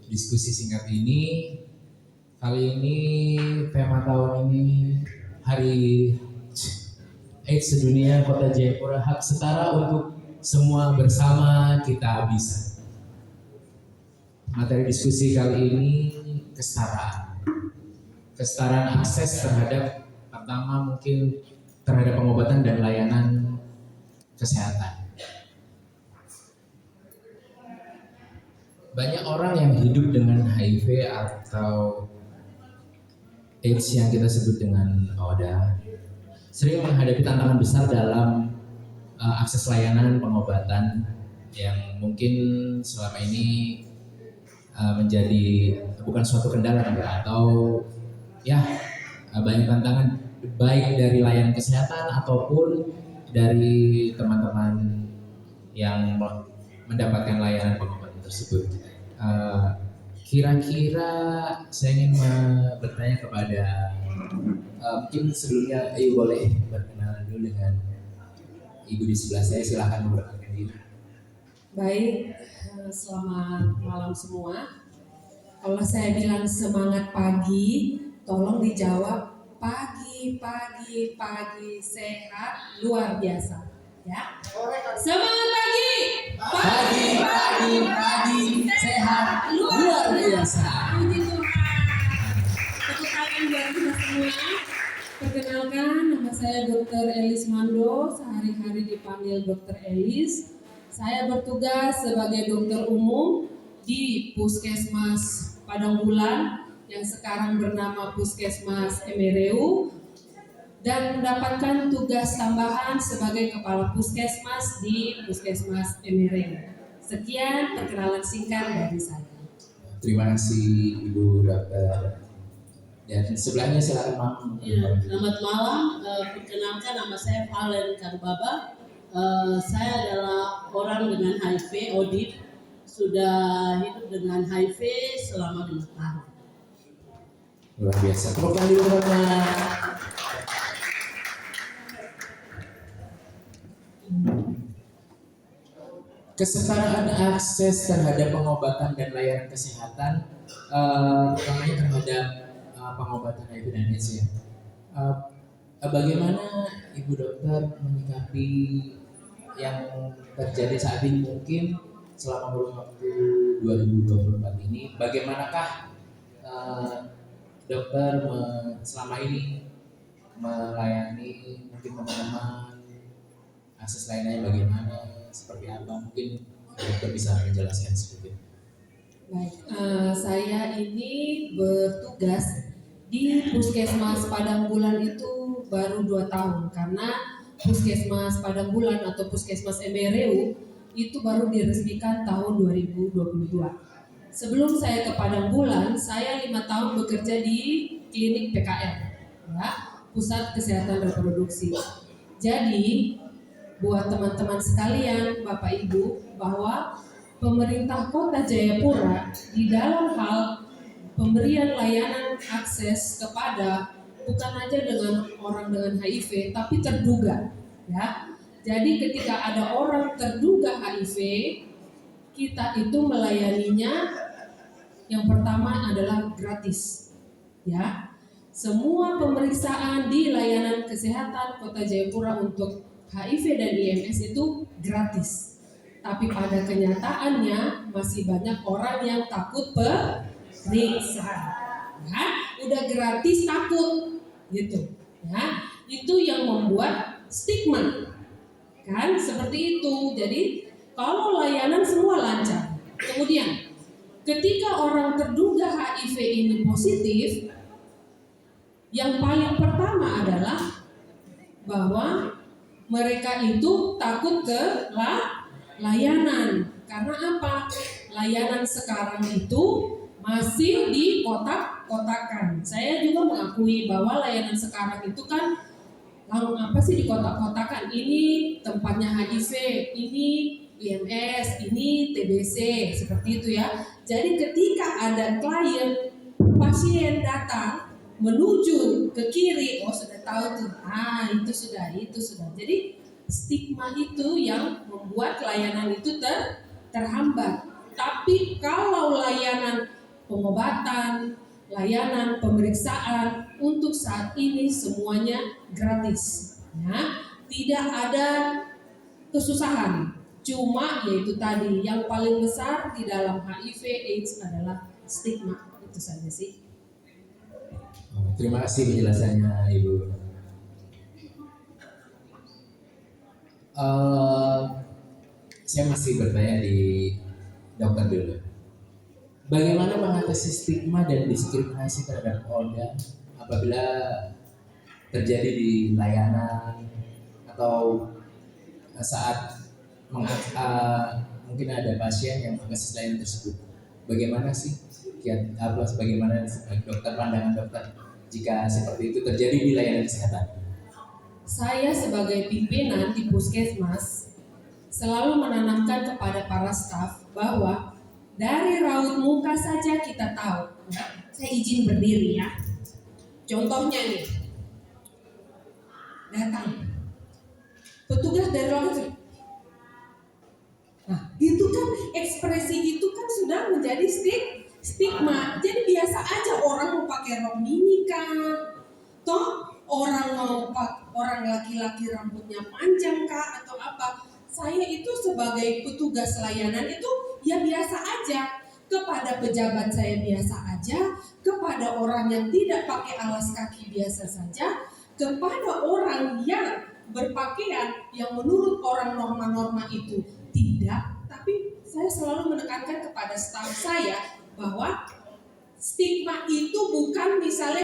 diskusi singkat ini. Kali ini tema tahun ini Hari AIDS Sedunia Kota Jayapura, hak setara untuk semua, bersama kita bisa. Materi diskusi kali ini kesetaraan. Kesetaraan akses terhadap, pertama mungkin terhadap pengobatan dan layanan kesehatan. Banyak orang yang hidup dengan HIV atau AIDS yang kita sebut dengan ODA sering menghadapi tantangan besar dalam akses layanan pengobatan yang mungkin selama ini menjadi bukan suatu kendala atau ya banyak tantangan, baik dari layanan kesehatan ataupun dari teman-teman yang mendapatkan layanan pengobatan tersebut. Kira-kira saya ingin bertanya kepada mungkin sebelumnya Ayu boleh berkenalan dulu dengan Ibu di sebelah saya, silakan memperkenalkan diri. Baik, selamat malam semua. Kalau saya bilang semangat pagi, tolong dijawab pagi sehat luar biasa, ya. Semangat pagi, Pagi sehat luar biasa. Puji Tuhan. Tepuk tangan buat kita semua. Perkenalkan, nama saya Dr. Elis Mando, sehari-hari dipanggil Dr. Elis. Saya bertugas sebagai dokter umum di Puskesmas Padang Bulan yang sekarang bernama Puskesmas Emereu dan mendapatkan tugas tambahan sebagai kepala puskesmas di Puskesmas Emereu. Sekian perkenalan singkat dari saya. Terima kasih Ibu Dokter. Dan sebelahnya silakan Mam. Ya, selamat malam. Perkenalkan, nama saya Valen Karbaba. Saya adalah orang dengan HIV, ODID. Sudah hidup dengan HIV selama 5 tahun. Luar biasa. Tepuk tangan dulu teman-teman. Kesetaraan akses terhadap pengobatan dan layanan kesehatan, utamanya terhadap pengobatan HIV dan AIDS ya. Bagaimana Ibu Dokter menyikapi yang terjadi saat ini, mungkin selama kurun waktu 2024 ini? Bagaimanakah dokter selama ini melayani mungkin teman-teman, akses lainnya bagaimana, seperti apa? Mungkin dokter bisa menjelaskan sedikit. Baik, saya ini bertugas di Puskesmas Padang Bulan itu baru 2 tahun, karena Puskesmas Padang Bulan atau Puskesmas Emereu itu baru diresmikan tahun 2022. Sebelum saya ke Padang Bulan, saya 5 tahun bekerja di klinik PKR, ya, Pusat Kesehatan Reproduksi. Jadi, buat teman-teman sekalian, Bapak Ibu, bahwa pemerintah Kota Jayapura di dalam hal pemberian layanan akses kepada bukan aja dengan orang dengan HIV, tapi terduga, ya. Jadi ketika ada orang terduga HIV, kita itu melayaninya yang pertama adalah gratis, ya. Semua pemeriksaan di layanan kesehatan Kota Jayapura untuk HIV dan IMS itu gratis. Tapi pada kenyataannya masih banyak orang yang takut periksa, ya. Udah gratis takut, gitu, ya. Itu yang membuat stigma, kan, seperti itu. Jadi kalau layanan semua lancar, kemudian ketika orang terduga HIV ini positif, yang paling pertama adalah bahwa mereka itu takut ke layanan. Karena apa? Layanan sekarang itu masih di kotak-kotakan. Saya juga mengakui bahwa layanan sekarang itu kan apa sih di kotak-kotakan? Ini tempatnya HIV, ini IMS, ini TBC, seperti itu ya. Jadi ketika ada klien, pasien datang menuju ke kiri, oh sudah tahu tuh, itu sudah. Jadi stigma itu yang membuat layanan itu terhambat. Tapi kalau layanan pengobatan, layanan, pemeriksaan untuk saat ini semuanya gratis. Ya, tidak ada kesusahan. Cuma yaitu tadi yang paling besar di dalam HIV/AIDS adalah stigma. Itu saja sih. Terima kasih penjelasannya Ibu. Saya masih bertanya di dokter dulu. Bagaimana mengatasi stigma dan diskriminasi terhadap ODA apabila terjadi di layanan atau saat mungkin ada pasien yang mengakses layanan tersebut? Bagaimana sih bagaimana dokter, pandangan dokter jika seperti itu terjadi di layanan kesehatan? Saya sebagai pimpinan di puskesmas selalu menanamkan kepada para staf bahwa dari raut muka saja kita tahu. Saya izin berdiri ya. Contohnya nih, datang petugas dari ruangan. Nah, itu kan ekspresi itu kan sudah menjadi stigma. Jadi biasa aja orang mau pakai rok mini kan, toh orang laki-laki rambutnya panjang kah atau apa. Saya itu sebagai petugas layanan itu ya biasa aja. Kepada pejabat saya biasa aja, kepada orang yang tidak pakai alas kaki biasa saja, kepada orang yang berpakaian yang menurut orang norma-norma itu tidak. Tapi saya selalu menekankan kepada staf saya bahwa stigma itu bukan misalnya